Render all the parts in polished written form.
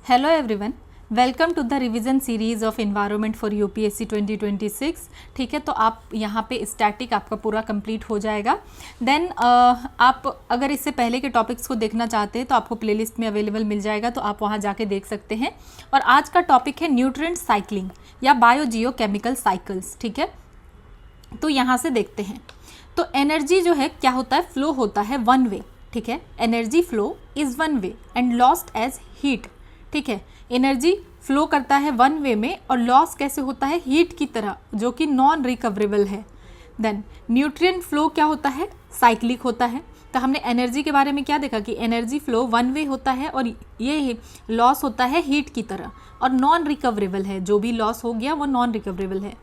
Hello everyone, welcome to the revision series of environment for UPSC 2026। ठीक है, तो आप यहाँ पे स्टैटिक आपका पूरा कंप्लीट हो जाएगा। देन आप अगर इससे पहले के टॉपिक्स को देखना चाहते हैं तो आपको प्लेलिस्ट में अवेलेबल मिल जाएगा, तो आप वहाँ जाके देख सकते हैं। और आज का टॉपिक है न्यूट्रिएंट साइक्लिंग या बायोजियोकेमिकल साइकिल्स। ठीक है, तो यहाँ से देखते हैं। तो एनर्जी जो है क्या होता है, फ्लो होता है वन वे। ठीक है, energy flow is one way and lost as heat. ठीक है, एनर्जी फ्लो करता है वन वे में और लॉस कैसे होता है, हीट की तरह, जो कि नॉन रिकवरेबल है। देन न्यूट्रिएंट फ्लो क्या होता है, साइक्लिक होता है। तो हमने एनर्जी के बारे में क्या देखा कि एनर्जी फ्लो वन वे होता है और ये लॉस होता है हीट की तरह और नॉन रिकवरेबल है। जो भी लॉस हो गया वो नॉन रिकवरेबल है।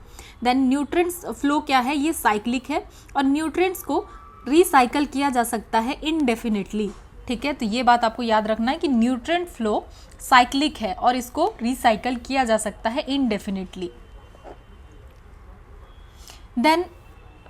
देन न्यूट्रिएंट्स फ्लो क्या है, ये साइक्लिक है और न्यूट्रिएंट्स को रिसाइकल किया जा सकता है इनडेफिनेटली। ठीक है, तो ये बात आपको याद रखना है कि न्यूट्रिएंट फ्लो साइक्लिक है और इसको रिसाइकल किया जा सकता है इनडेफिनेटली। देन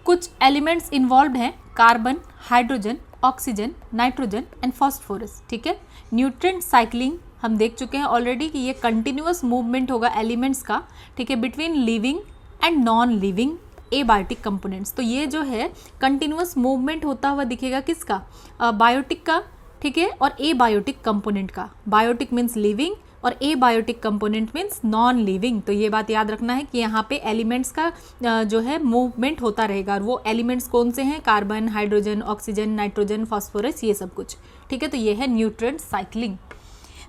कुछ एलिमेंट्स इन्वॉल्व हैं, carbon, hydrogen, oxygen, nitrogen and phosphorus. ठीक है, न्यूट्रिएंट साइक्लिंग हम देख चुके हैं ऑलरेडी कि ये कंटिन्यूअस मूवमेंट होगा एलिमेंट्स का, ठीक है, between living and non living abiotic components. तो ये जो है कंटिन्यूअस मूवमेंट होता हुआ दिखेगा किसका, बायोटिक का, ठीक है, और एबायोटिक कंपोनेंट का। बायोटिक मीन्स लिविंग और abiotic component means non living. तो ये बात याद रखना है कि यहाँ पे एलिमेंट्स का जो है मूवमेंट होता रहेगा। और वो एलिमेंट्स कौन से हैं, carbon, hydrogen, oxygen, nitrogen, phosphorus, ये सब कुछ। ठीक है, तो ये है न्यूट्रिएंट साइक्लिंग।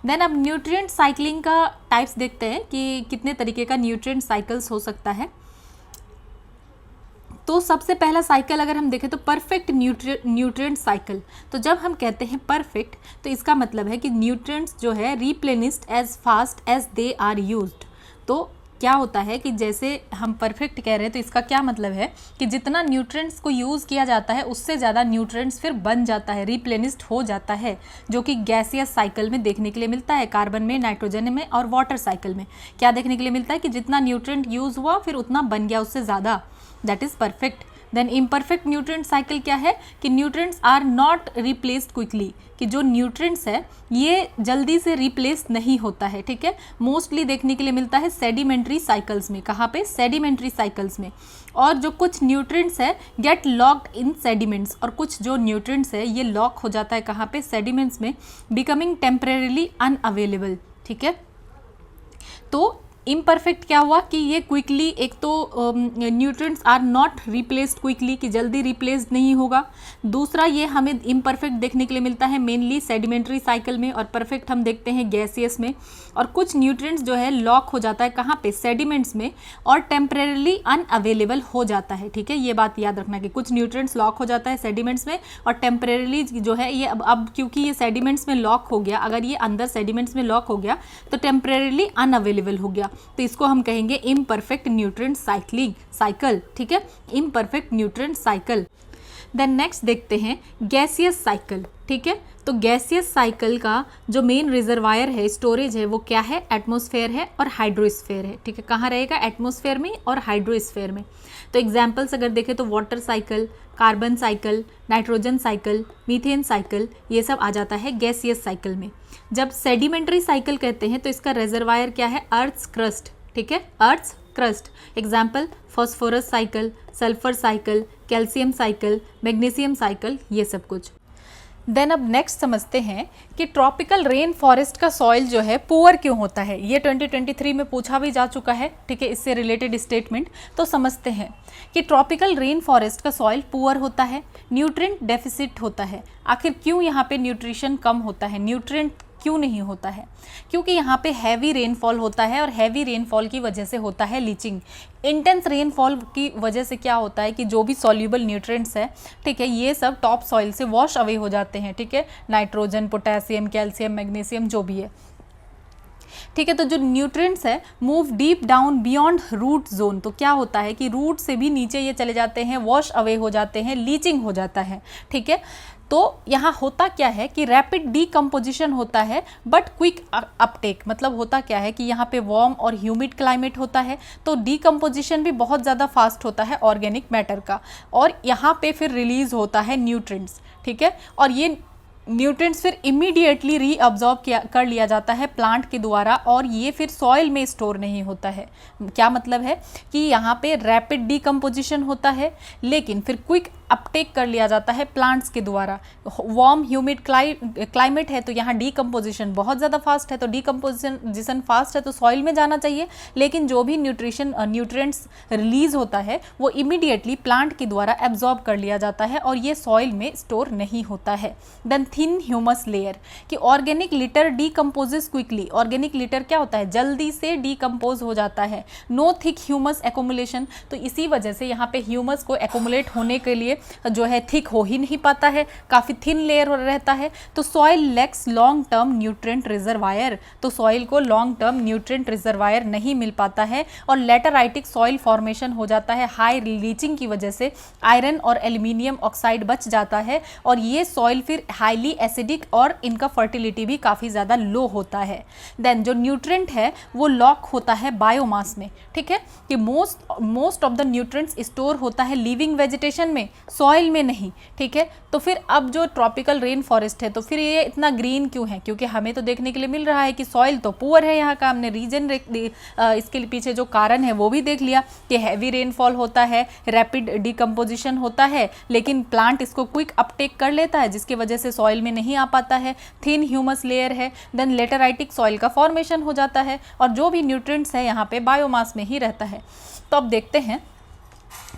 देन अब न्यूट्रिएंट साइक्लिंग का टाइप्स देखते हैं कि कितने तरीके का न्यूट्रिएंट साइकिल्स हो सकता है। तो सबसे पहला साइकिल अगर हम देखें तो परफेक्ट न्यूट्रिएंट साइकिल। तो जब हम कहते हैं परफेक्ट तो इसका मतलब है कि न्यूट्रिएंट्स जो है replenished as fast as they are used. तो क्या होता है कि जैसे हम परफेक्ट कह रहे हैं तो इसका क्या मतलब है कि जितना न्यूट्रिएंट्स को यूज़ किया जाता है उससे ज़्यादा न्यूट्रिएंट्स फिर बन जाता है, रिप्लेनिश्ड हो जाता है, जो कि गैसियस साइकिल में देखने के लिए मिलता है। कार्बन में, नाइट्रोजन में और वाटर साइकिल में क्या देखने के लिए मिलता है कि जितना न्यूट्रिएंट यूज़ हुआ फिर उतना बन गया उससे ज़्यादा, that is perfect. Then imperfect nutrient cycle क्या है कि nutrients are not replaced quickly, कि जो न्यूट्रिएंट्स है ये जल्दी से रिप्लेस नहीं होता है। ठीक है, मोस्टली देखने के लिए मिलता है सेडिमेंट्री साइकिल्स में। कहाँ पे, सेडिमेंट्री साइकिल्स में। और जो कुछ न्यूट्रिएंट्स है गेट लॉक्ड इन सेडिमेंट्स, और कुछ जो न्यूट्रिएंट्स है ये लॉक हो जाता है कहाँ पे, सेडिमेंट्स में, बिकमिंग टेम्परेरीली अनअवेलेबल। ठीक है, तो इम्परफेक्ट क्या हुआ कि ये क्विकली, एक तो nutrients are not replaced quickly, कि जल्दी रिप्लेस्ड नहीं होगा। दूसरा ये हमें इम्परफेक्ट देखने के लिए मिलता है मेनली सेडिमेंट्री साइकिल में, और परफेक्ट हम देखते हैं गैसियस में। और कुछ न्यूट्रिएंट्स जो है लॉक हो जाता है कहाँ पे, सेडिमेंट्स में, और टेम्परेरीली अनअवेलेबल हो जाता है। ठीक है, ये बात याद रखना कि कुछ न्यूट्रिएंट्स लॉक हो जाता है सेडिमेंट्स में और टेम्परेरीली जो है ये अब क्योंकि ये सेडिमेंट्स में लॉक हो गया, अगर ये अंदर सेडिमेंट्स में लॉक हो गया तो टेम्परेरीली अनअवेलेबल हो गया, तो इसको हम कहेंगे इम्परफेक्ट न्यूट्रिएंट साइकिल। ठीक है, imperfect nutrient cycle. Then next देखते हैं गैसियस साइकिल। ठीक है, तो गैसियस साइकिल का जो मेन रिजर्वायर है, स्टोरेज है, वो क्या है, एटमॉस्फेयर है और हाइड्रोस्फेयर है। ठीक है, कहाँ रहेगा, एटमॉस्फेयर में और हाइड्रोस्फेयर में। तो एग्जाम्पल्स अगर देखें तो water cycle, carbon cycle, nitrogen cycle, methane cycle, ये सब आ जाता है गैसियस साइकिल में। जब सेडिमेंट्री साइकिल कहते हैं तो इसका रिजर्वायर क्या है, अर्थ्स क्रस्ट। ठीक है, earth's crust. Example phosphorus cycle, sulphur cycle, calcium cycle, magnesium cycle, ये सब कुछ। देन अब नेक्स्ट समझते हैं कि ट्रॉपिकल रेन फॉरेस्ट का सॉइल जो है पुअर क्यों होता है। ये 2023 में पूछा भी जा चुका है। ठीक है, इससे रिलेटेड स्टेटमेंट। तो समझते हैं कि ट्रॉपिकल रेन फॉरेस्ट का सॉइल पुअर होता है, न्यूट्रिएंट डेफिसिट होता है। आखिर क्यों यहाँ पे न्यूट्रिशन कम होता है, न्यूट्रिएंट क्यों नहीं होता है, क्योंकि यहाँ पे हैवी रेनफॉल होता है और हैवी रेनफॉल की वजह से होता है लीचिंग। इंटेंस रेनफॉल की वजह से क्या होता है कि जो भी सॉल्यूबल न्यूट्रिएंट्स है, ठीक है, ये सब टॉप सॉइल से वॉश अवे हो जाते हैं। ठीक है, नाइट्रोजन, पोटेशियम, कैल्शियम, मैग्नीशियम, जो भी है। ठीक है, तो जो न्यूट्रिएंट्स है move deep down beyond root zone. तो क्या होता है कि रूट से भी नीचे ये चले जाते हैं, वॉश अवे हो जाते हैं, लीचिंग हो जाता है। ठीक है, तो यहाँ होता क्या है कि रैपिड डीकम्पोजिशन होता है बट क्विक अपटेक। मतलब होता क्या है कि यहाँ पे वार्म और ह्यूमिड क्लाइमेट होता है, तो डीकम्पोजिशन भी बहुत ज़्यादा फास्ट होता है ऑर्गेनिक मैटर का, और यहाँ पे फिर रिलीज होता है न्यूट्रिएंट्स। ठीक है, और ये न्यूट्रिएंट्स फिर इमीडिएटली रीअब्जॉर्ब कर लिया जाता है प्लांट के द्वारा और ये फिर सॉइल में स्टोर नहीं होता है। क्या मतलब है कि यहाँ पे रैपिड डीकम्पोजिशन होता है लेकिन फिर क्विक अपटेक कर लिया जाता है प्लांट्स के द्वारा। वार्म ह्यूमिड क्लाइमेट है तो यहाँ डीकम्पोजिशन बहुत ज़्यादा फास्ट है, तो डीकम्पोजिशन फास्ट है तो सॉइल में जाना चाहिए, लेकिन जो भी न्यूट्रिएंट्स रिलीज होता है वो इमीडिएटली प्लांट के द्वारा एब्जॉर्ब कर लिया जाता है और ये सॉइल में स्टोर नहीं होता है। देन थिन ह्यूमस लेयर कि organic litter decomposes quickly. Organic litter क्या होता है, जल्दी से डीकम्पोज हो जाता है। नो थिक ह्यूमस एक्यूमुलेशन, तो इसी वजह से यहाँ पे ह्यूमस को एक्यूमुलेट होने के लिए जो है थिक हो ही नहीं पाता है, काफ़ी थिन लेयर रहता है। तो soil lakhs long term nutrient reservoir, तो सॉइल को लॉन्ग टर्म न्यूट्रिएंट रिजर्वायर नहीं मिल पाता है और लेटराइटिक सॉइल फॉर्मेशन हो जाता है। हाई लीचिंग की वजह से आयरन और एल्यूमिनियम ऑक्साइड बच जाता है और ये सॉइल फिर हाईली एसिडिक और इनका फर्टिलिटी भी काफ़ी ज़्यादा लो होता है। देन जो न्यूट्रिएंट है वो लॉक होता है बायोमास में, ठीक है, कि most of the nutrients store होता है लिविंग वेजिटेशन में, सॉइल में नहीं, ठीक है। तो फिर अब जो ट्रॉपिकल रेन फॉरेस्ट है तो फिर ये इतना ग्रीन क्यों है, क्योंकि हमें तो देखने के लिए मिल रहा है कि सॉइल तो पुअर है यहाँ का। हमने रीजन इसके पीछे जो कारण है वो भी देख लिया कि हैवी रेनफॉल होता है, रैपिड डिकम्पोजिशन होता है, लेकिन प्लांट इसको क्विक अपटेक कर लेता है जिसकी वजह से सॉइल में नहीं आ पाता है। थिन ह्यूमस लेयर है, देन लेटराइटिक सॉइल का फॉर्मेशन हो जाता है और जो भी न्यूट्रिएंट्स है यहाँ पे बायोमास में ही रहता है। तो अब देखते हैं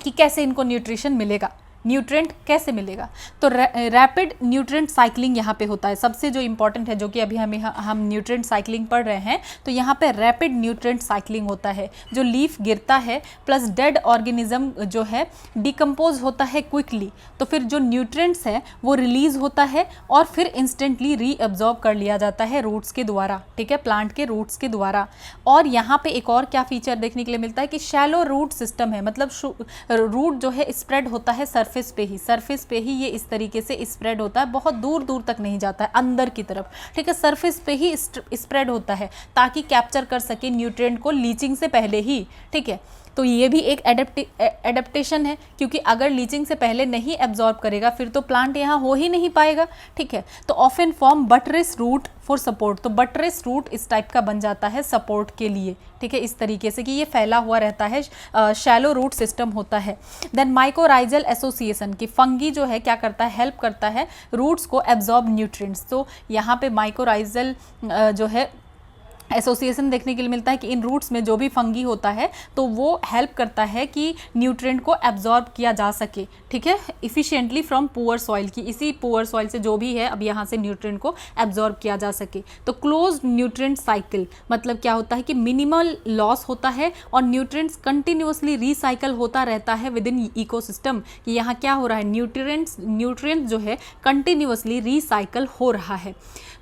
कि कैसे इनको न्यूट्रिशन मिलेगा, न्यूट्रिएंट कैसे मिलेगा। तो रैपिड न्यूट्रिएंट साइक्लिंग यहाँ पे होता है, सबसे जो इंपॉर्टेंट है, जो कि अभी हम न्यूट्रिएंट साइक्लिंग पढ़ रहे हैं, तो यहाँ पे रैपिड न्यूट्रिएंट साइक्लिंग होता है। जो लीफ गिरता है प्लस डेड ऑर्गेनिज्म जो है डिकम्पोज होता है क्विकली, तो फिर जो न्यूट्रिएंट्स है वो रिलीज होता है और फिर इंस्टेंटली रीअब्जॉर्ब कर लिया जाता है रूट्स के द्वारा, ठीक है, प्लांट के रूट्स के द्वारा। और यहाँ पे एक और क्या फीचर देखने के लिए मिलता है कि शैलो रूट सिस्टम है, मतलब रूट जो है स्प्रेड होता है सरफेस पे ही ये इस तरीके से स्प्रेड होता है, बहुत दूर दूर तक नहीं जाता है, अंदर की तरफ, ठीक है, सरफेस पे ही स्प्रेड होता है ताकि कैप्चर कर सके न्यूट्रिएंट को लीचिंग से पहले ही, ठीक है। तो ये भी एक एडेप्टेशन है, क्योंकि अगर लीचिंग से पहले नहीं एब्जॉर्ब करेगा फिर तो प्लांट यहाँ हो ही नहीं पाएगा, ठीक है। तो often form buttress root for support, तो बटरेस रूट इस टाइप का बन जाता है सपोर्ट के लिए, ठीक है, इस तरीके से कि ये फैला हुआ रहता है, शैलो रूट सिस्टम होता है। देन माइकोराइजल एसोसिएशन की फंगी जो है क्या करता है, हेल्प करता है रूट्स को एब्जॉर्ब न्यूट्रिएंट्स। तो यहाँ पे माइकोराइजल जो है एसोसिएशन देखने के लिए मिलता है कि इन रूट्स में जो भी फंगी होता है तो वो हेल्प करता है कि न्यूट्रिएंट को एब्जॉर्ब किया जा सके, ठीक है, इफिशिएंटली फ्रॉम पुअर सॉइल, की इसी पुअर सॉइल से जो भी है अब यहाँ से न्यूट्रिएंट को एब्जॉर्ब किया जा सके। तो क्लोज्ड न्यूट्रिएंट साइकिल मतलब क्या होता है कि मिनिमल लॉस होता है और न्यूट्रिएंट्स कंटिन्यूअसली रिसाइकल होता रहता है विद इन इकोसिस्टम, कि यहाँ क्या हो रहा है, न्यूट्रिएंट्स जो है कंटिन्यूअसली रिसाइकल हो रहा है।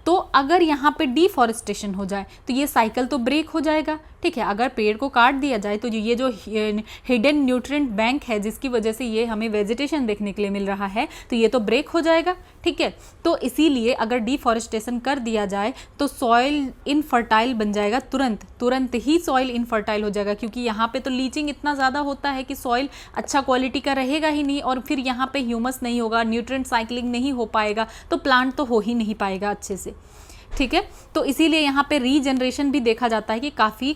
तो अगर यहाँ पे डिफॉरेस्टेशन हो जाए तो ये साइकिल तो ब्रेक हो जाएगा, ठीक है। अगर पेड़ को काट दिया जाए तो ये जो हिडन न्यूट्रिएंट बैंक है जिसकी वजह से ये हमें वेजिटेशन देखने के लिए मिल रहा है तो ये तो ब्रेक हो जाएगा, ठीक है। तो इसीलिए अगर डिफॉरेस्टेशन कर दिया जाए तो सॉइल इनफर्टाइल बन जाएगा, तुरंत ही सॉइल इनफर्टाइल हो जाएगा, क्योंकि यहाँ पे तो लीचिंग इतना ज़्यादा होता है कि सॉइल अच्छा क्वालिटी का रहेगा ही नहीं और फिर यहाँ पे ह्यूमस नहीं होगा, न्यूट्रिएंट साइक्लिंग नहीं हो पाएगा, तो प्लांट तो हो ही नहीं पाएगा अच्छे से, ठीक है। तो इसीलिए यहाँ पे रीजनरेशन भी देखा जाता है कि काफ़ी,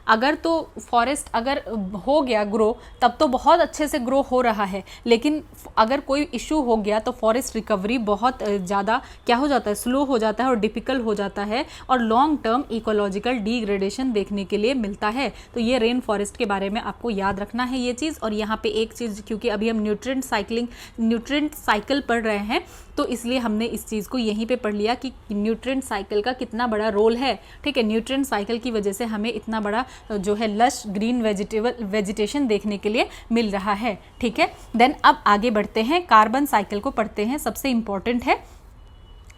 अगर तो फॉरेस्ट अगर हो गया ग्रो तब तो बहुत अच्छे से ग्रो हो रहा है, लेकिन अगर कोई इशू हो गया तो फॉरेस्ट रिकवरी बहुत ज़्यादा क्या हो जाता है, स्लो हो जाता है और डिफ़िकल्ट हो जाता है और लॉन्ग टर्म इकोलॉजिकल डिग्रेडेशन देखने के लिए मिलता है। तो ये रेन फॉरेस्ट के बारे में आपको याद रखना है ये चीज़। और यहाँ पे एक चीज़, क्योंकि अभी हम न्यूट्रिएंट साइकिल पढ़ रहे हैं तो इसलिए हमने इस चीज़ को यहीं पे पढ़ लिया कि न्यूट्रिएंट साइकिल का कितना बड़ा रोल है, ठीक है। न्यूट्रिएंट साइकिल की वजह से हमें इतना बड़ा जो है लश ग्रीन वेजिटेशन देखने के लिए मिल रहा है, ठीक है। देन अब आगे बढ़ते हैं, कार्बन साइकिल को पढ़ते हैं, सबसे इम्पॉर्टेंट है,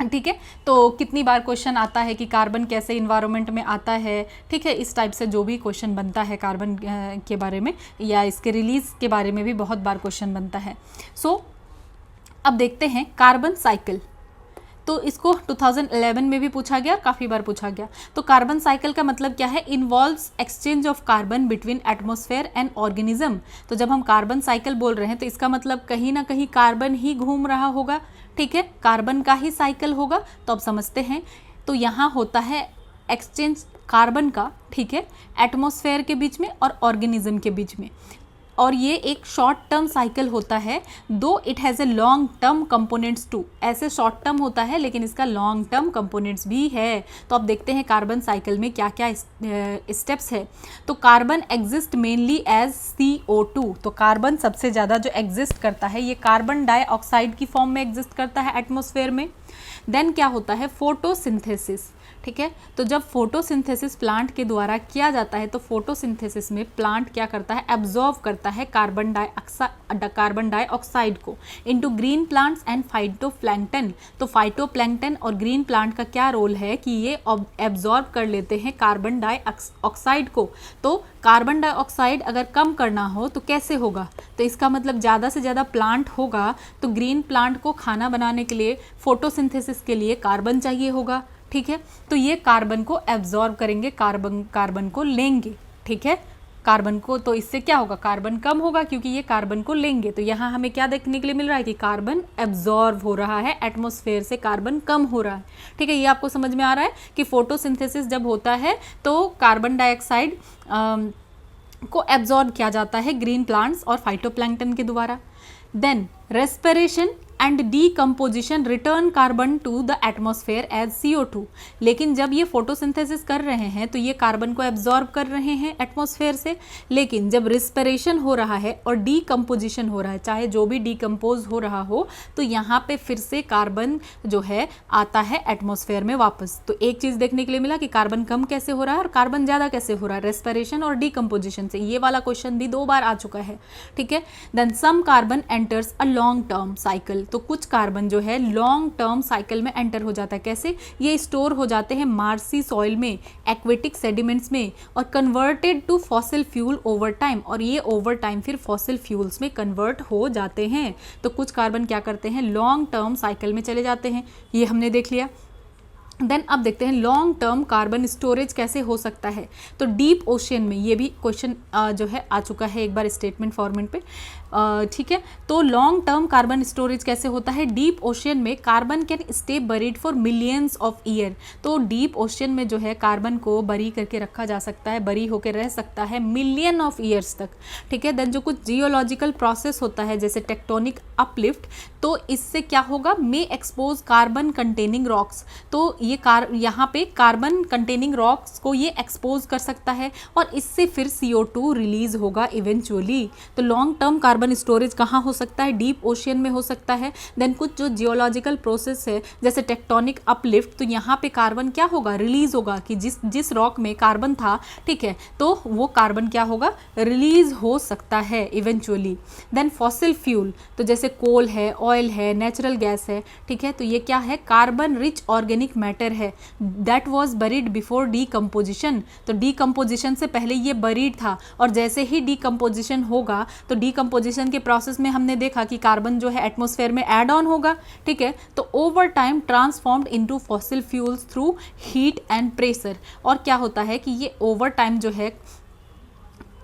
ठीक है। तो कितनी बार क्वेश्चन आता है कि कार्बन कैसे इन्वायरमेंट में आता है, ठीक है, इस टाइप से जो भी क्वेश्चन बनता है कार्बन के बारे में या इसके रिलीज के बारे में भी बहुत बार क्वेश्चन बनता है। सो अब देखते हैं कार्बन साइकिल। तो इसको 2011 में भी पूछा गया, काफ़ी बार पूछा गया। तो कार्बन साइकिल का मतलब क्या है? Involves exchange of carbon between atmosphere and organism. तो जब हम कार्बन साइकिल बोल रहे हैं तो इसका मतलब कहीं ना कहीं कार्बन ही घूम रहा होगा, ठीक है, कार्बन का ही साइकिल होगा। तो अब समझते हैं, तो यहाँ होता है एक्सचेंज कार्बन का, ठीक है, एटमॉस्फेयर के बीच में और ऑर्गेनिज्म के बीच में, और ये एक शॉर्ट टर्म साइकिल होता है, though it has a long term components too. ऐसे शॉर्ट टर्म होता है लेकिन इसका लॉन्ग टर्म कंपोनेंट्स भी है। तो अब देखते हैं कार्बन साइकिल में क्या क्या स्टेप्स है। तो carbon exist mainly as CO2। तो कार्बन सबसे ज़्यादा जो एग्जिस्ट करता है ये कार्बन डाइऑक्साइड की फॉर्म में एग्जिस्ट करता है एटमॉस्फेयर में। देन क्या होता है? फोटोसिंथेसिस, ठीक है। तो जब फोटोसिंथेसिस प्लांट के द्वारा किया जाता है तो फोटोसिंथेसिस में प्लांट क्या करता है? एब्जॉर्ब करता है कार्बन डाइऑक्साइड को into green plants and phytoplankton. तो फाइटोप्लैंक्टन और ग्रीन प्लांट का क्या रोल है कि ये एब्जॉर्ब कर लेते हैं कार्बन डाइऑक्साइड को। तो कार्बन डाइऑक्साइड अगर कम करना हो तो कैसे होगा? तो इसका मतलब ज़्यादा से ज़्यादा प्लांट होगा तो ग्रीन प्लांट को खाना बनाने के लिए, फोटोसिंथेसिस के लिए कार्बन चाहिए होगा, ठीक है। तो ये कार्बन को एब्जॉर्ब करेंगे, कार्बन को लेंगे, ठीक है, कार्बन को। तो इससे क्या होगा? कार्बन कम होगा क्योंकि ये कार्बन को लेंगे। तो यहाँ हमें क्या देखने के लिए मिल रहा है कि कार्बन एब्जॉर्ब हो रहा है, एटमॉस्फेयर से कार्बन कम हो रहा है, ठीक है। ये आपको समझ में आ रहा है कि फोटोसिंथेसिस जब होता है तो कार्बन डाइऑक्साइड को एब्जॉर्ब किया जाता है ग्रीन प्लांट्स और फाइटोप्लैंक्टन के द्वारा। Then respiration and decomposition return carbon to the atmosphere as CO2। लेकिन जब ये फोटोसिंथेसिस कर रहे हैं तो ये कार्बन को एब्जॉर्ब कर रहे हैं एटमॉस्फेयर से, लेकिन जब रिस्पिरेशन हो रहा है और डीकम्पोजिशन हो रहा है, चाहे जो भी डीकम्पोज हो रहा हो, तो यहाँ पे फिर से कार्बन जो है आता है एटमॉस्फेयर में वापस। तो एक चीज़ देखने के लिए मिला कि कार्बन कम कैसे हो रहा है और कार्बन ज़्यादा कैसे हो रहा है, रेस्पिरेशन और डीकम्पोजिशन से। ये वाला क्वेश्चन भी 2 बार आ चुका है, ठीक है। Then some carbon enters a long term cycle. तो कुछ कार्बन जो है लॉन्ग टर्म साइकिल में एंटर हो जाता है। कैसे? ये स्टोर हो जाते हैं मार्सी सॉइल में, एक्वेटिक सेडिमेंट्स में, और converted to fossil fuel over time, और ये ओवर टाइम फिर फॉसिल फ्यूल्स में कन्वर्ट हो जाते हैं। तो कुछ कार्बन क्या करते हैं? लॉन्ग टर्म साइकिल में चले जाते हैं, ये हमने देख लिया। देन अब देखते हैं लॉन्ग टर्म कार्बन स्टोरेज कैसे हो सकता है। तो डीप ओशियन में, ये भी क्वेश्चन जो है आ चुका है एक बार स्टेटमेंट फॉर्मेट पे, ठीक है। तो लॉन्ग टर्म कार्बन स्टोरेज कैसे होता है? डीप ओशियन में carbon can stay buried for millions of year. तो डीप ओशियन में जो है कार्बन को बरी करके रखा जा सकता है, बरी होकर रह सकता है मिलियन ऑफ ईयर्स तक, ठीक है। देन जो कुछ जियोलॉजिकल प्रोसेस होता है जैसे टेक्टोनिक अपलिफ्ट, तो इससे क्या होगा? मे एक्सपोज कार्बन कंटेनिंग रॉक्स। तो ये यहाँ पे कार्बन कंटेनिंग रॉक्स को ये एक्सपोज कर सकता है और इससे फिर CO2 रिलीज होगा इवेंचुअली। तो लॉन्ग टर्म कार्बन स्टोरेज कहाँ हो सकता है? डीप ओशियन में हो सकता है। देन कुछ जो जियोलॉजिकल प्रोसेस है जैसे टेक्टोनिक अपलिफ्ट, तो यहाँ पे कार्बन क्या होगा? रिलीज होगा कि जिस रॉक में कार्बन था, ठीक है, तो वो कार्बन क्या होगा? रिलीज हो सकता है इवेंचुअली। देन फॉसिल फ्यूल, तो जैसे कोल है, ऑयल है, नेचुरल गैस है, ठीक है, तो ये क्या है? कार्बन रिच ऑर्गेनिक मैटर है that was buried before decomposition. तो डीकम्पोजिशन से पहले ये बरीड था, और जैसे ही डीकम्पोजिशन होगा तो डीकम्पोजिशन के प्रोसेस में हमने देखा कि कार्बन जो है एटमॉस्फेयर में ऐड ऑन होगा, ठीक है। तो over time transformed into fossil fuels through heat and pressure. और क्या होता है कि ये ओवर टाइम जो है,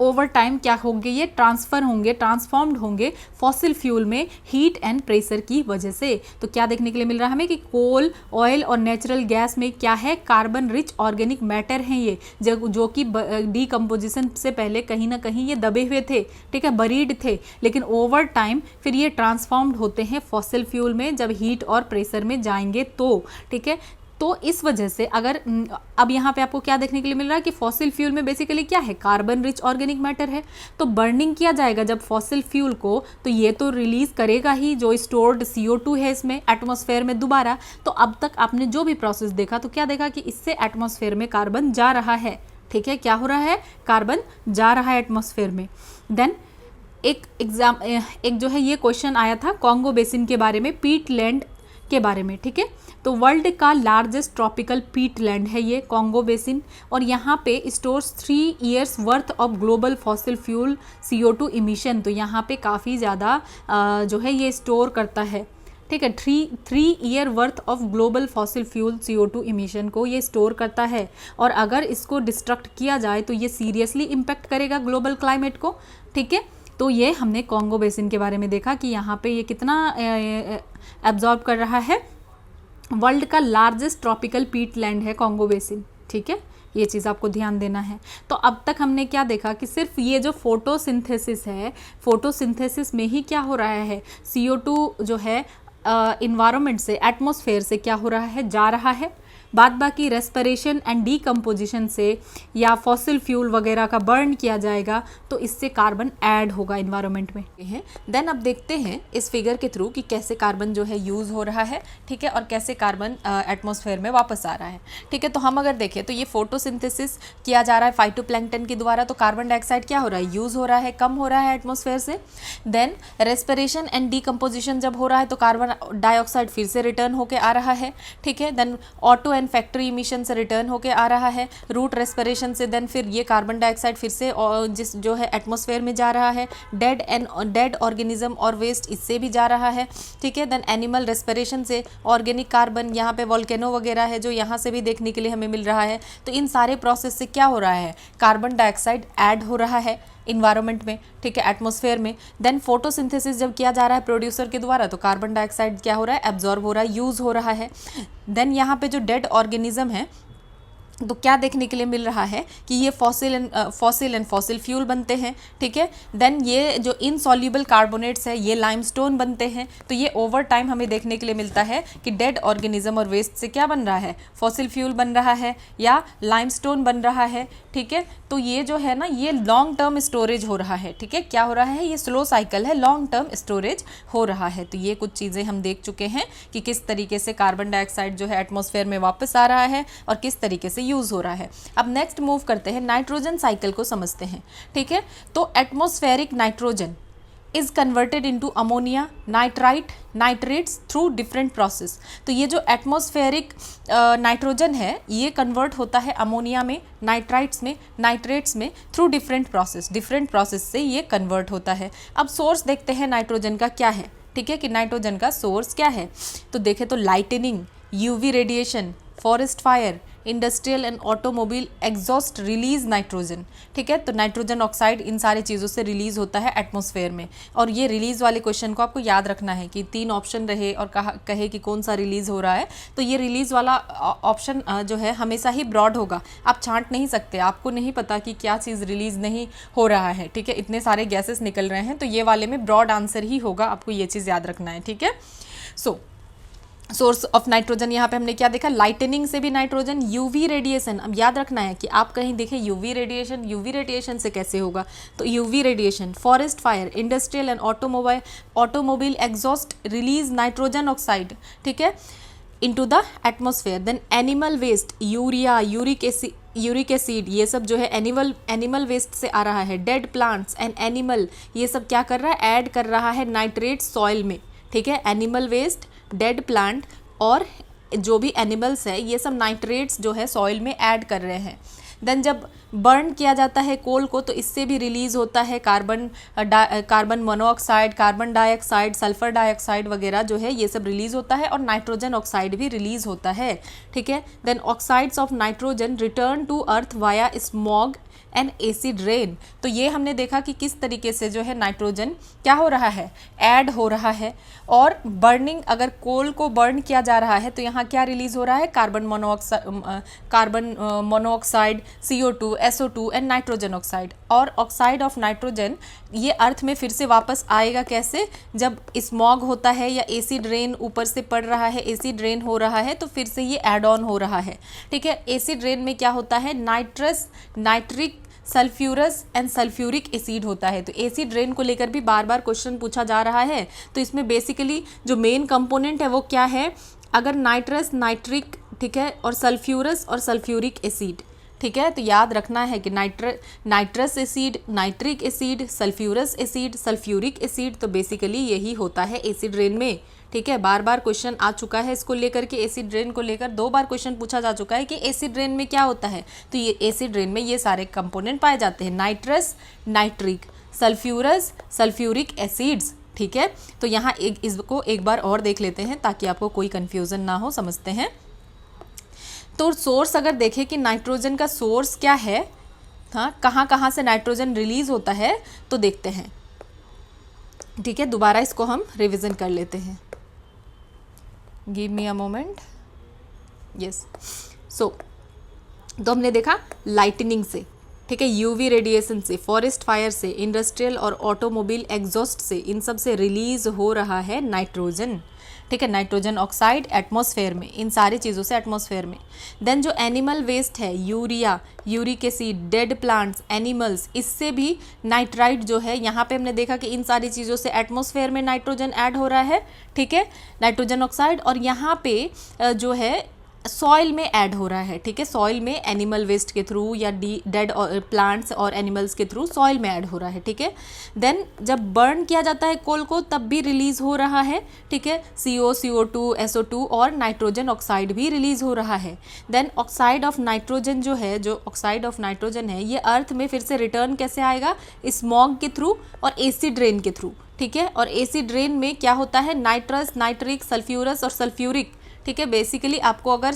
ओवर टाइम क्या होंगे? ये ट्रांसफॉर्म्ड होंगे फॉसिल फ्यूल में हीट एंड प्रेशर की वजह से। तो क्या देखने के लिए मिल रहा है हमें कि कोल, ऑयल और नेचुरल गैस में क्या है? कार्बन रिच ऑर्गेनिक मैटर हैं ये, जो कि डीकम्पोजिशन से पहले कहीं ना कहीं ये दबे हुए थे, ठीक है, बरीड थे, लेकिन ओवर टाइम फिर ये ट्रांसफॉर्म्ड होते हैं फॉसिल फ्यूल में जब हीट और प्रेशर में जाएंगे तो, ठीक है। तो इस वजह से अगर अब यहाँ पे आपको क्या देखने के लिए मिल रहा है कि फॉसिल फ्यूल में बेसिकली क्या है? कार्बन रिच ऑर्गेनिक मैटर है। तो बर्निंग किया जाएगा जब फॉसिल फ्यूल को, तो ये तो रिलीज करेगा ही जो स्टोर्ड CO2 है इसमें एटमॉस्फेयर में दोबारा। तो अब तक आपने जो भी प्रोसेस देखा तो क्या देखा कि इससे एटमॉस्फेयर में कार्बन जा रहा है, ठीक है, क्या हो रहा है? कार्बन जा रहा है एटमॉस्फेयर में। देन एक जो है ये क्वेश्चन आया था कॉन्गो बेसिन के बारे में, पीट लैंड के बारे में, ठीक है। तो वर्ल्ड का लार्जेस्ट ट्रॉपिकल पीट लैंड है ये कॉन्गो बेसिन, और यहाँ पे stores 3 years worth of global fossil fuel CO2 emission. तो यहाँ पे काफ़ी ज़्यादा जो है ये स्टोर करता है, ठीक है। Three year worth of global fossil fuel CO2 emission को ये स्टोर करता है, और अगर इसको डिस्ट्रक्ट किया जाए तो ये सीरियसली इम्पेक्ट करेगा ग्लोबल क्लाइमेट को। ठीक है, तो ये हमने कॉन्गो बेसिन के बारे में देखा कि यहाँ पे ये कितना एब्जॉर्ब कर रहा है। वर्ल्ड का लार्जेस्ट ट्रॉपिकल पीट लैंड है कॉन्गो बेसिन। ठीक है, ये चीज़ आपको ध्यान देना है। तो अब तक हमने क्या देखा कि सिर्फ ये जो फोटोसिंथेसिस है, फोटोसिंथेसिस में ही क्या हो रहा है, CO2 जो है इन्वायरमेंट से, एटमॉस्फेयर से क्या हो रहा है, जा रहा है। बाद बाकी रेस्पिरेशन एंड डीकम्पोजिशन से या फॉसिल फ्यूल वगैरह का बर्न किया जाएगा तो इससे कार्बन ऐड होगा इन्वायरमेंट में। देन अब देखते हैं इस फिगर के थ्रू कि कैसे कार्बन जो है यूज़ हो रहा है। ठीक है, और कैसे कार्बन एटमॉस्फेयर में वापस आ रहा है। ठीक है, तो हम अगर देखें तो ये फोटोसिंथेसिस किया जा रहा है फाइटोप्लैंक्टन के द्वारा, तो कार्बन डाइऑक्साइड क्या हो रहा है, यूज़ हो रहा है, कम हो रहा है एटमॉस्फेयर से। देन रेस्पिरेशन एंड डीकम्पोजिशन जब हो रहा है तो कार्बन डाइऑक्साइड फिर से रिटर्न होकर आ रहा है। ठीक है, देन ऑटो फैक्ट्री इमिशन से रिटर्न होके आ रहा है, रूट रेस्पिरेशन से देन फिर ये कार्बन डाइऑक्साइड फिर से जिस जो है एटमॉस्फेयर में जा रहा है। डेड ऑर्गेनिज्म और वेस्ट इससे भी जा रहा है। ठीक है, देन एनिमल रेस्पिरेशन से ऑर्गेनिक कार्बन, यहाँ पे वोल्केनो वगैरह है जो यहाँ से भी देखने के लिए हमें मिल रहा है। तो इन सारे प्रोसेस से क्या हो रहा है, कार्बन डाइऑक्साइड ऐड हो रहा है इन्वायरमेंट में। ठीक है, एटमॉस्फेयर में। देन फोटोसिंथेसिस जब किया जा रहा है प्रोड्यूसर के द्वारा तो कार्बन डाइऑक्साइड क्या हो रहा है, एब्जॉर्ब हो रहा है, यूज़ हो रहा है। देन यहाँ पे जो डेड ऑर्गेनिज्म है तो क्या देखने के लिए मिल रहा है कि ये फॉसिल एंड फॉसिल फ्यूल बनते हैं। ठीक है, देन ये जो इनसॉल्युबल कार्बोनेट्स है ये लाइमस्टोन बनते हैं। तो ये ओवर टाइम हमें देखने के लिए मिलता है कि डेड ऑर्गेनिज्म और वेस्ट से क्या बन रहा है, फॉसिल फ्यूल बन रहा है या लाइमस्टोन बन रहा है। ठीक है, तो ये जो है ना ये लॉन्ग टर्म स्टोरेज हो रहा है। ठीक है, क्या हो रहा है, ये स्लो साइकिल है, लॉन्ग टर्म स्टोरेज हो रहा है। तो ये कुछ चीज़ें हम देख चुके हैं कि किस तरीके से कार्बन डाइऑक्साइड जो है एटमॉस्फेयर में वापस आ रहा है और किस तरीके से यूज़ हो रहा है। अब नेक्स्ट मूव करते हैं, नाइट्रोजन साइकिल को समझते हैं। ठीक है, तो atmospheric nitrogen is converted into ammonia, nitrates through different process. तो ये जो एटमॉस्फेरिक नाइट्रोजन है ये कन्वर्ट होता है अमोनिया में, नाइट्रेट्स में थ्रू डिफरेंट प्रोसेस से ये कन्वर्ट होता है। अब सोर्स देखते हैं नाइट्रोजन का क्या है। ठीक है, कि नाइट्रोजन का सोर्स क्या है, तो देखें तो lightning, UV radiation, forest fire, industrial and automobile exhaust release nitrogen. ठीक है, तो नाइट्रोजन ऑक्साइड इन सारी चीज़ों से रिलीज होता है एटमॉस्फेयर में। और ये रिलीज वाले क्वेश्चन को आपको याद रखना है कि 3 ऑप्शन रहे और कहे कि कौन सा रिलीज हो रहा है, तो ये रिलीज वाला ऑप्शन जो है हमेशा ही ब्रॉड होगा, आप छांट नहीं सकते, आपको नहीं पता कि क्या चीज़ रिलीज नहीं हो रहा है। ठीक है, इतने सारे गैसेस निकल रहे हैं तो ये वाले में ब्रॉड आंसर ही होगा, आपको ये चीज़ याद रखना है। ठीक है, सोर्स ऑफ नाइट्रोजन यहाँ पे हमने क्या देखा, लाइटनिंग से भी नाइट्रोजन, यूवी रेडिएशन। अब याद रखना है कि आप कहीं देखें यूवी रेडिएशन से कैसे होगा, तो UV radiation, forest fire, industrial and automobile exhaust release nitrogen oxide. ठीक है, into the atmosphere. Then animal waste, urea, uric acid, ये सब जो है एनिमल वेस्ट से आ रहा है। डेड प्लांट्स एंड एनिमल, ये सब क्या कर रहा है, ऐड कर रहा है नाइट्रेट सॉइल में। ठीक है, एनिमल वेस्ट, डेड प्लांट और जो भी एनिमल्स है ये सब नाइट्रेट्स जो है सॉइल में ऐड कर रहे हैं। देन जब बर्न किया जाता है कोल को तो इससे भी रिलीज़ होता है carbon monoxide, carbon dioxide, sulphur dioxide वगैरह जो है ये सब रिलीज़ होता है और नाइट्रोजन ऑक्साइड भी रिलीज़ होता है। ठीक है, then oxides of nitrogen return to earth via smog and acid rain. तो ये हमने देखा कि किस तरीके से जो है नाइट्रोजन क्या हो रहा है, ऐड हो रहा है। और बर्निंग, अगर कोल को बर्न किया जा रहा है तो यहाँ क्या रिलीज़ हो रहा है, carbon monoxide, CO2, SO2 and nitrogen oxide. और ऑक्साइड ऑफ नाइट्रोजन ये अर्थ में फिर से वापस आएगा कैसे, जब स्मॉग होता है या एसिड रेन ऊपर से पड़ रहा है, एसिड रेन हो रहा है तो फिर से ये ऐड ऑन हो रहा है। ठीक है, एसिड रेन में क्या होता है, nitric, sulphurous and sulphuric acid होता है। तो एसिड रेन को लेकर भी बार बार क्वेश्चन पूछा जा रहा है। तो इसमें बेसिकली जो मेन कंपोनेंट है वो क्या है, अगर नाइट्रिक, ठीक है, और सल्फ्यूरस और सल्फ्यूरिक एसिड। ठीक है, तो याद रखना है कि nitrous acid, nitric acid, sulphurous acid, sulphuric acid, तो बेसिकली यही होता है एसिड रेन में। ठीक है, बार बार क्वेश्चन आ चुका है इसको लेकर के, एसिड रेन को लेकर 2 बार क्वेश्चन पूछा जा चुका है कि एसिड रेन में क्या होता है। तो ये एसिड रेन में ये सारे कंपोनेंट पाए जाते हैं, nitrous, nitric, sulphurous, sulphuric acids. ठीक है, तो यहाँ इसको एक बार और देख लेते हैं ताकि आपको कोई कन्फ्यूज़न ना हो, समझते हैं। तो सोर्स अगर देखें कि नाइट्रोजन का सोर्स क्या है, हाँ, कहाँ कहाँ से नाइट्रोजन रिलीज होता है, तो देखते हैं। ठीक है, दोबारा इसको हम रिवीजन कर लेते हैं। Give me a moment. Yes, so तो हमने देखा लाइटनिंग से, ठीक है, यूवी रेडिएशन से, फॉरेस्ट फायर से, इंडस्ट्रियल और ऑटोमोबाइल एग्जॉस्ट से, इन सब से रिलीज हो रहा है नाइट्रोजन। ठीक है, नाइट्रोजन ऑक्साइड एटमॉस्फेयर में, इन सारी चीज़ों से एटमॉस्फेयर में। देन जो एनिमल वेस्ट है, urea, uric acid, dead plants, animals, इससे भी नाइट्राइट जो है, यहाँ पे हमने देखा कि इन सारी चीज़ों से एटमॉस्फेयर में नाइट्रोजन ऐड हो रहा है। ठीक है, नाइट्रोजन ऑक्साइड, और यहाँ पे जो है सॉइल में ऐड हो रहा है। ठीक है, सॉइल में एनिमल वेस्ट के थ्रू या डेड प्लांट्स और एनिमल्स के थ्रू सॉइल में ऐड हो रहा है। ठीक है, देन जब बर्न किया जाता है कोल को तब भी रिलीज हो रहा है। ठीक है, CO, CO2, SO2 और नाइट्रोजन ऑक्साइड भी रिलीज हो रहा है। देन ऑक्साइड ऑफ नाइट्रोजन जो है, जो ऑक्साइड ऑफ नाइट्रोजन है, ये अर्थ में फिर से रिटर्न कैसे आएगा, स्मॉग के थ्रू और एसिड रेन के थ्रू। ठीक है, और एसिड रेन में क्या होता है, नाइट्रस, नाइट्रिक, सल्फ्यूरस और सल्फ्यूरिक। ठीक है, बेसिकली आपको अगर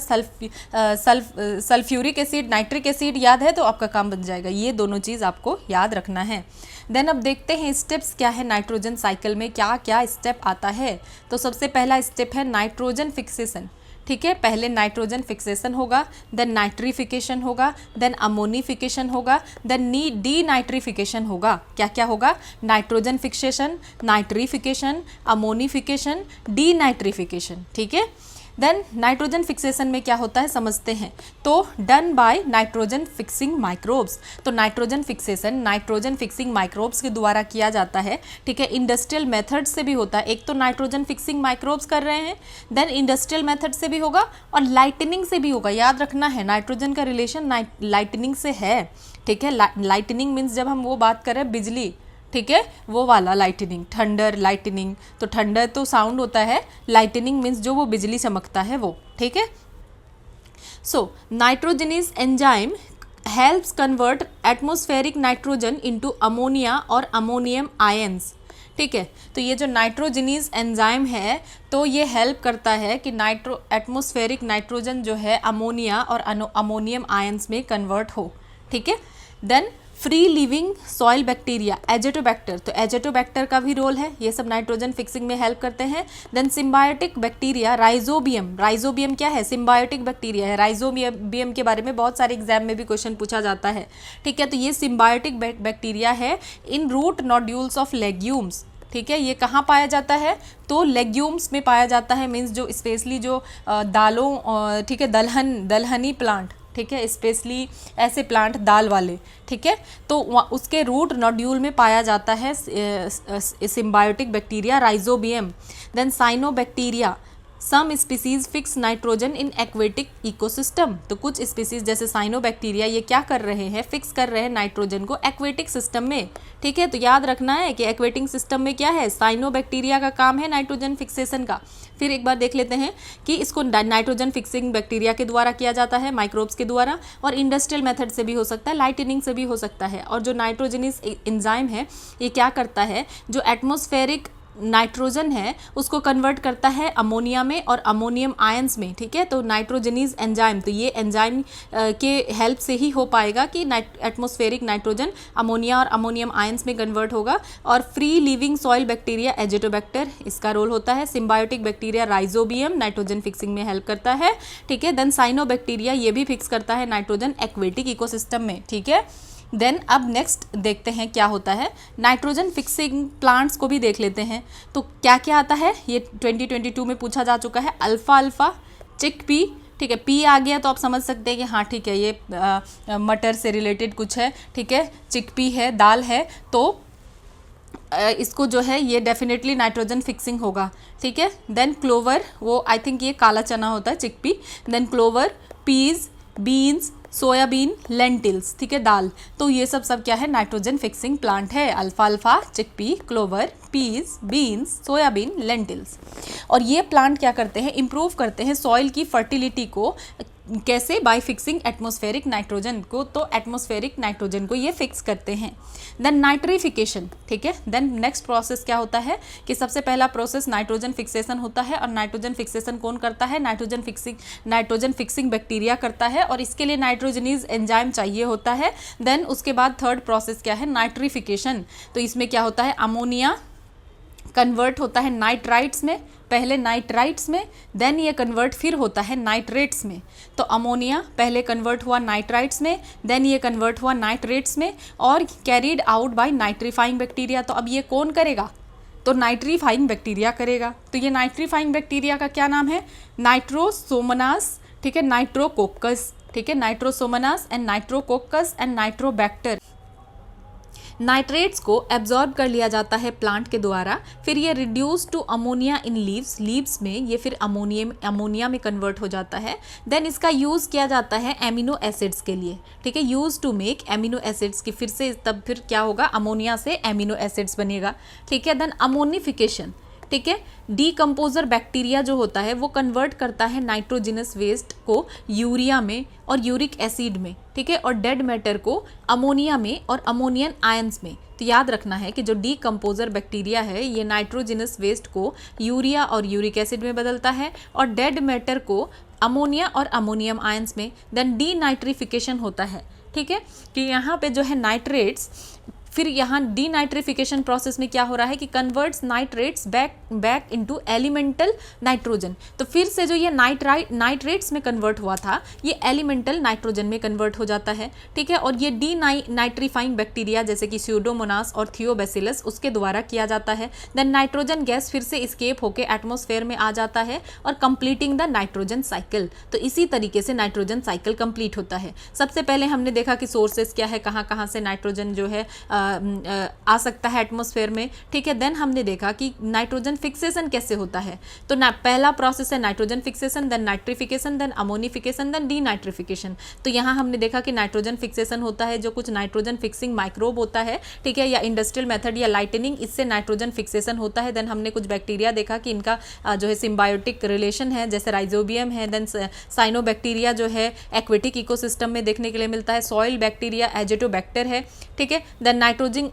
सल्फ्यूरिक एसिड, नाइट्रिक एसिड याद है तो आपका काम बन जाएगा। ये दोनों चीज़ आपको याद रखना है। देन अब देखते हैं स्टेप्स क्या है नाइट्रोजन साइकिल में, क्या क्या स्टेप आता है। तो सबसे पहला स्टेप है नाइट्रोजन फिक्सेशन। ठीक है, पहले नाइट्रोजन फिक्सेशन होगा, देन नाइट्रीफिकेशन होगा, देन अमोनिफिकेशन होगा, देन डी नाइट्रीफिकेशन होगा। क्या क्या होगा, nitrogen fixation, nitrification, ammonification, D nitrification. ठीक है, देन नाइट्रोजन फिक्सेशन में क्या होता है समझते हैं। तो done by nitrogen fixing microbes. तो nitrogen fixation nitrogen fixing microbes के द्वारा किया जाता है। ठीक है, इंडस्ट्रियल मेथड से भी होता है। एक तो नाइट्रोजन फिक्सिंग माइक्रोब्स कर रहे हैं, देन इंडस्ट्रियल मेथड से भी होगा और लाइटनिंग से भी होगा। याद रखना है, नाइट्रोजन का रिलेशन लाइटनिंग से है। ठीक है, लाइटनिंग मीन्स जब हम वो बात करें बिजली, ठीक है, वो वाला लाइटनिंग, थंडर, लाइटनिंग। तो थंडर तो साउंड होता है, लाइटनिंग मीन्स जो वो बिजली चमकता है वो। ठीक है, so nitrogenase enzyme helps convert atmospheric nitrogen into ammonia और अमोनियम आयंस। ठीक है, तो ये जो नाइट्रोजनीज एंजाइम है तो ये हेल्प करता है कि एटमॉस्फेरिक नाइट्रोजन जो है अमोनिया और अमोनियम आयंस में कन्वर्ट हो। ठीक है, then free living soil bacteria, azotobacter, तो एजेटोबैक्टर का भी रोल है, ये सब नाइट्रोजन फिक्सिंग में हेल्प करते हैं। Then symbiotic bacteria, rhizobium, rhizobium क्या है, सिम्बायोटिक बैक्टीरिया है। राइजोबियम के बारे में बहुत सारे एग्जाम में भी क्वेश्चन पूछा जाता है। ठीक है, तो ये सिम्बायोटिक बैक्टीरिया है इन रूट नोड्यूल्स ऑफ लेग्यूम्स। ठीक है, ये कहाँ पाया जाता है, तो लेग्यूम्स में पाया जाता है, मीन्स जो स्पेशली जो दालों, ठीक है, दलहनी प्लांट, ठीक है, स्पेशली ऐसे प्लांट दाल वाले। ठीक है, तो उसके रूट नोड्यूल में पाया जाता है symbiotic bacteria rhizobium. Then cyanobacteria, some species fix nitrogen in aquatic ecosystem. तो कुछ स्पीसीज जैसे साइनोबैक्टीरिया ये क्या कर रहे हैं, फिक्स कर रहे हैं नाइट्रोजन को एक्वेटिक सिस्टम में। ठीक है, तो याद रखना है कि एक्वेटिक सिस्टम में क्या है, साइनोबैक्टीरिया का काम है नाइट्रोजन फिक्सेशन का। फिर एक बार देख लेते हैं कि इसको नाइट्रोजन फिक्सिंग बैक्टीरिया के द्वारा किया जाता है, माइक्रोब्स के द्वारा, और इंडस्ट्रियल मेथड से भी हो सकता है, लाइटनिंग से भी हो सकता है। और जो नाइट्रोजनीज एंजाइम है ये क्या करता है, जो एटमॉस्फेरिक नाइट्रोजन है उसको कन्वर्ट करता है अमोनिया में और अमोनियम आयंस में। ठीक है, तो नाइट्रोजनीज एंजाइम, तो ये एंजाइम के हेल्प से ही हो पाएगा कि एटमॉस्फेरिक नाइट्रोजन अमोनिया और अमोनियम आयंस में कन्वर्ट होगा। और free living soil bacteria Azotobacter, इसका रोल होता है। Symbiotic bacteria rhizobium nitrogen fixing में हेल्प करता है। ठीक है, देन साइनोबैक्टीरिया ये भी फिक्स करता है नाइट्रोजन एक्वेटिक इकोसिस्टम में। ठीक है, देन अब नेक्स्ट देखते हैं क्या होता है, नाइट्रोजन फिक्सिंग प्लांट्स को भी देख लेते हैं। तो क्या क्या आता है, ये 2022 में पूछा जा चुका है। अल्फा अल्फा, चिकपी, ठीक है, पी आ गया तो आप समझ सकते हैं कि हाँ ठीक है ये मटर से रिलेटेड कुछ है। ठीक है, चिकपी है, दाल है, तो इसको जो है ये डेफिनेटली नाइट्रोजन फिक्सिंग होगा। ठीक है, देन क्लोवर, वो आई थिंक ये काला चना होता है chickpea. Then clover, peas, beans, soybean, lentils, ठीक है, दाल, तो ये सब क्या है, नाइट्रोजन फिक्सिंग प्लांट है। अल्फा अल्फा, chickpea, clover, peas, beans, soybean, lentils. और ये प्लांट क्या करते हैं, इम्प्रूव करते हैं सॉइल की फर्टिलिटी को। कैसे? बाय फिक्सिंग एटमॉस्फेरिक नाइट्रोजन को, तो एटमॉस्फेरिक नाइट्रोजन को ये फिक्स करते हैं। देन नाइट्रिफिकेशन, ठीक है। देन नेक्स्ट प्रोसेस क्या होता है कि सबसे पहला प्रोसेस नाइट्रोजन फिक्सेशन होता है, और नाइट्रोजन फिक्सेशन कौन करता है? नाइट्रोजन फिक्सिंग बैक्टीरिया करता है, और इसके लिए नाइट्रोजनीज एंजाइम चाहिए होता है। देन उसके बाद थर्ड प्रोसेस क्या है? नाइट्रिफिकेशन। तो इसमें क्या होता है? अमोनिया कन्वर्ट होता है नाइट्राइट्स में, पहले नाइट्राइट्स में, देन ये कन्वर्ट फिर होता है नाइट्रेट्स में। तो अमोनिया पहले कन्वर्ट हुआ नाइट्राइट्स में, देन ये कन्वर्ट हुआ नाइट्रेट्स में, और carried out by nitrifying bacteria. तो अब ये कौन करेगा? तो नाइट्रीफाइंग बैक्टीरिया करेगा। तो ये नाइट्रीफाइंग बैक्टीरिया का क्या नाम है? नाइट्रोसोमोनास, ठीक है, नाइट्रोकोकस, ठीक है, nitrosomonas and nitrococcus and nitrobacter. Nitrates को एब्जॉर्ब कर लिया जाता है प्लांट के द्वारा, फिर ये reduce to ammonia in leaves में ये फिर अमोनिया में कन्वर्ट हो जाता है। देन इसका यूज़ किया जाता है एमिनो एसिड्स के लिए, ठीक है, use to make amino acids की, फिर से तब फिर क्या होगा? अमोनिया से एमिनो एसिड्स बनेगा, ठीक है। देन अमोनिफिकेशन, ठीक है, डीकम्पोजर बैक्टीरिया जो होता है वो कन्वर्ट करता है नाइट्रोजिनस वेस्ट को यूरिया में और यूरिक एसिड में, ठीक है, और डेड मैटर को अमोनिया में और अमोनियन आयंस में। तो याद रखना है कि जो डीकम्पोजर बैक्टीरिया है ये नाइट्रोजिनस वेस्ट को यूरिया और यूरिक एसिड में बदलता है, और डेड मैटर को अमोनिया और अमोनियम आयंस में। देन डीनाइट्रिफिकेशन होता है, ठीक है, कि यहाँ पे जो है नाइट्रेट्स, फिर यहाँ डीनाइट्रिफिकेशन प्रोसेस में क्या हो रहा है कि converts nitrates back into elemental nitrogen. तो फिर से जो ये नाइट्रेट्स में कन्वर्ट हुआ था ये एलिमेंटल नाइट्रोजन में कन्वर्ट हो जाता है, ठीक है। और ये नाइट्रीफाइंग बैक्टीरिया जैसे कि स्यूडोमोनास और थियोबैसिलस उसके द्वारा किया जाता है। देन नाइट्रोजन गैस फिर से स्केप होकर एटमॉस्फेयर में आ जाता है और कंप्लीटिंग द नाइट्रोजन साइकिल। तो इसी तरीके से नाइट्रोजन साइकिल कंप्लीट होता है। सबसे पहले हमने देखा कि सोर्सेस क्या है, कहाँ कहाँ से नाइट्रोजन जो है आ सकता है एटमॉस्फेयर में, ठीक है। देन हमने देखा कि नाइट्रोजन फिक्सेशन कैसे होता है। तो पहला प्रोसेस है nitrogen fixation, then nitrification, then ammonification, then denitrification. तो यहाँ हमने देखा कि नाइट्रोजन फिक्सेशन होता है जो कुछ नाइट्रोजन फिक्सिंग माइक्रोब होता है, ठीक है, या इंडस्ट्रियल मेथड या लाइटनिंग, इससे नाइट्रोजन फिक्सेशन होता है। देन हमने कुछ बैक्टीरिया देखा कि इनका जो है सिम्बायोटिक रिलेशन है, जैसे राइजोबियम है। देन साइनोबैक्टीरिया जो है एक्वेटिक इकोसिस्टम में देखने के लिए मिलता है। सॉइल बैक्टीरिया एजेटोबैक्टर है, ठीक है। देन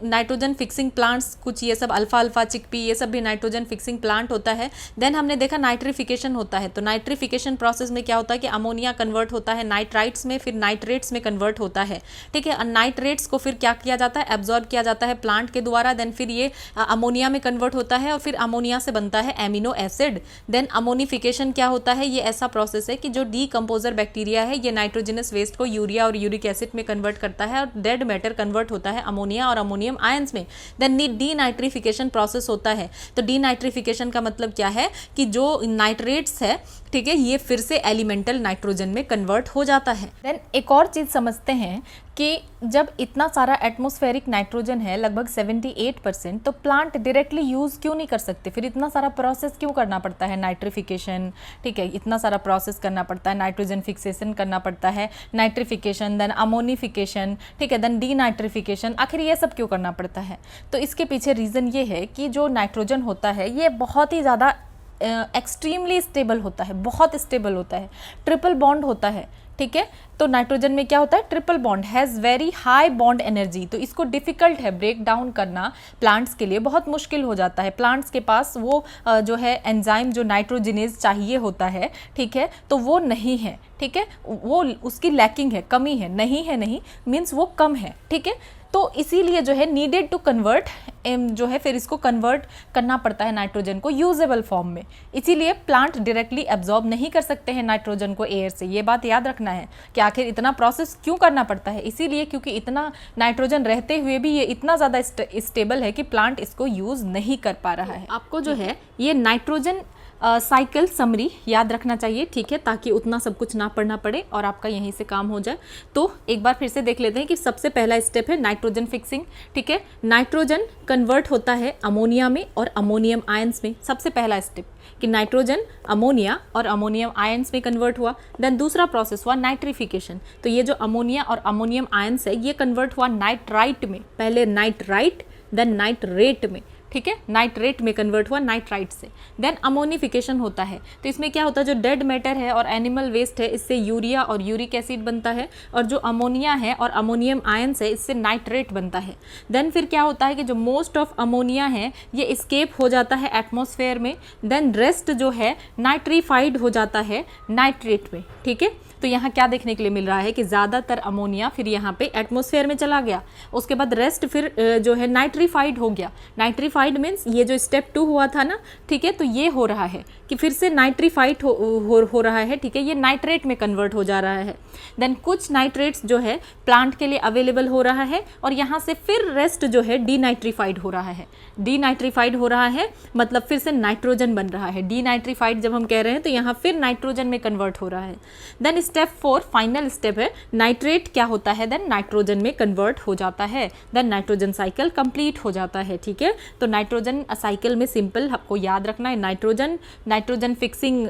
नाइट्रोजन फिक्सिंग प्लांट्स कुछ ये सब अल्फा चिकपी ये सब भी नाइट्रोजन फिक्सिंग प्लांट होता है। देन हमने देखा नाइट्रिफिकेशन होता है। तो नाइट्रिफिकेशन प्रोसेस में क्या होता है कि अमोनिया कन्वर्ट होता है नाइट्राइट्स में, फिर नाइट्रेट्स में कन्वर्ट होता है, ठीक है। नाइट्रेट्स को फिर क्या किया जाता है? एब्जॉर्ब किया जाता है प्लांट के द्वारा। देन फिर ये अमोनिया में कन्वर्ट होता है और फिर अमोनिया से बनता है एमिनो एसिड। देन अमोनिफिकेशन क्या होता है? ये ऐसा प्रोसेस है कि जो डीकम्पोजर बैक्टीरिया है ये नाइट्रोजनस वेस्ट को यूरिया और यूरिक एसिड में कन्वर्ट करता है और डेड मैटर कन्वर्ट होता है अमोनिया और अमोनियम आयंस में। देन डीनाइट्रिफिकेशन प्रोसेस होता है। तो डीनाइट्रिफिकेशन का मतलब क्या है कि जो नाइट्रेट्स है, ठीक है, ये फिर से एलिमेंटल नाइट्रोजन में कन्वर्ट हो जाता है। देन एक और चीज़ समझते हैं कि जब इतना सारा एटमॉस्फेरिक नाइट्रोजन है लगभग 78%, तो प्लांट डायरेक्टली यूज़ क्यों नहीं कर सकते? फिर इतना सारा प्रोसेस क्यों करना पड़ता है? नाइट्रिफिकेशन, ठीक है, इतना सारा प्रोसेस करना पड़ता है, नाइट्रोजन फिक्सेशन करना पड़ता है, नाइट्रिफिकेशन, देन अमोनिफिकेशन, ठीक है, देन डीनाइट्रिफिकेशन, आखिर ये सब क्यों करना पड़ता है? तो इसके पीछे रीज़न ये है कि जो नाइट्रोजन होता है ये बहुत ही ज़्यादा एक्सट्रीमली स्टेबल होता है, बहुत स्टेबल होता है, ट्रिपल बॉन्ड होता है, ठीक है। तो नाइट्रोजन में क्या होता है? Triple bond, has very high bond energy. तो इसको डिफ़िकल्ट है ब्रेक डाउन करना, प्लांट्स के लिए बहुत मुश्किल हो जाता है। प्लांट्स के पास वो जो है एंजाइम जो नाइट्रोजिनेज चाहिए होता है, ठीक है, तो वो नहीं है, ठीक है, वो उसकी लैकिंग है, कमी है, नहीं है, नहीं मीन्स वो कम है, ठीक है। तो इसीलिए जो है नीडेड टू कन्वर्ट जो है फिर इसको कन्वर्ट करना पड़ता है नाइट्रोजन को यूजेबल फॉर्म में। इसीलिए प्लांट डायरेक्टली एब्जॉर्ब नहीं कर सकते हैं नाइट्रोजन को एयर से। ये बात याद रखना है कि आखिर इतना प्रोसेस क्यों करना पड़ता है। इसीलिए क्योंकि इतना नाइट्रोजन रहते हुए भी ये इतना ज़्यादा स्टेबल है कि प्लांट इसको यूज़ नहीं कर पा रहा है। आपको जो है ये नाइट्रोजन साइकिल समरी याद रखना चाहिए, ठीक है, ताकि उतना सब कुछ ना पढ़ना पड़े और आपका यहीं से काम हो जाए। तो एक बार फिर से देख लेते हैं कि सबसे पहला स्टेप है नाइट्रोजन फिक्सिंग, ठीक है। नाइट्रोजन कन्वर्ट होता है अमोनिया में और अमोनियम आयंस में, सबसे पहला स्टेप कि नाइट्रोजन अमोनिया और अमोनियम आयंस में कन्वर्ट हुआ। देन दूसरा प्रोसेस हुआ नाइट्रिफिकेशन। तो ये जो अमोनिया और अमोनियम आयंस है ये कन्वर्ट हुआ नाइट्राइट में, पहले नाइट्राइट देन नाइट्रेट में, ठीक है, नाइट्रेट में कन्वर्ट हुआ नाइट्राइट से। देन अमोनिफिकेशन होता है, तो इसमें क्या होता है, जो डेड मैटर है और एनिमल वेस्ट है इससे यूरिया और यूरिक एसिड बनता है, और जो अमोनिया है और अमोनियम आयंस है इससे नाइट्रेट बनता है। देन फिर क्या होता है कि जो मोस्ट ऑफ अमोनिया है ये एस्केप हो जाता है एटमॉस्फेयर में, देन रेस्ट जो है नाइट्रीफाइड हो जाता है नाइट्रेट में। ठीक है, तो यहाँ क्या देखने के लिए मिल रहा है कि ज़्यादातर अमोनिया फिर यहाँ पे एटमॉस्फेयर में चला गया, उसके बाद रेस्ट फिर जो है नाइट्रीफाइड हो गया। नाइट्रीफाइड मीन्स ये जो स्टेप 2 हुआ था ना, ठीक है, तो ये हो रहा है कि फिर से नाइट्रीफाइड हो रहा है, ठीक है, ये नाइट्रेट में कन्वर्ट हो जा रहा है। देन कुछ नाइट्रेट्स जो है प्लांट के लिए अवेलेबल हो रहा है और यहाँ से फिर रेस्ट जो है डीनाइट्रीफाइड हो रहा है। डीनाइट्रीफाइड हो रहा है मतलब फिर से नाइट्रोजन बन रहा है। डीनाइट्रीफाइड जब हम कह रहे हैं तो यहाँ फिर नाइट्रोजन में कन्वर्ट हो रहा है। देन स्टेप 4 फाइनल स्टेप है, नाइट्रेट क्या होता है, देन नाइट्रोजन में कन्वर्ट हो जाता है, देन नाइट्रोजन साइकिल कंप्लीट हो जाता है। ठीक है, तो नाइट्रोजन साइकिल में सिंपल आपको याद रखना है, नाइट्रोजन फिक्सिंग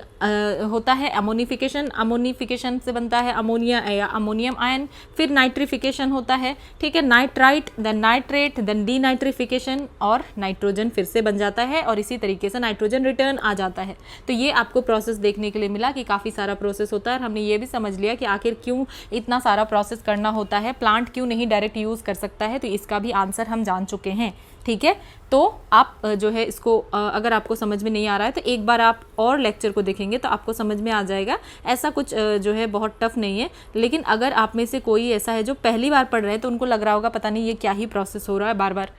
होता है, अमोनिफिकेशन से बनता है अमोनिया या अमोनियम आयन, फिर नाइट्रिफिकेशन होता है, ठीक है, nitrite, then nitrate, then denitrification और नाइट्रोजन फिर से बन जाता है और इसी तरीके से नाइट्रोजन रिटर्न आ जाता है। तो ये आपको प्रोसेस देखने के लिए मिला कि काफ़ी सारा प्रोसेस होता है, और हमने ये भी समझ लिया कि आखिर क्यों इतना सारा प्रोसेस करना होता है, प्लांट क्यों नहीं डायरेक्ट यूज़ कर सकता है, तो इसका भी आंसर हम जान चुके हैं। ठीक है, तो आप जो है इसको अगर आपको समझ में नहीं आ रहा है तो एक बार आप और लेक्चर को देखेंगे तो आपको समझ में आ जाएगा। ऐसा कुछ जो है बहुत टफ नहीं है, लेकिन अगर आप में से कोई ऐसा है जो पहली बार पढ़ रहे हैं तो उनको लग रहा होगा पता नहीं ये क्या ही प्रोसेस हो रहा है, बार बार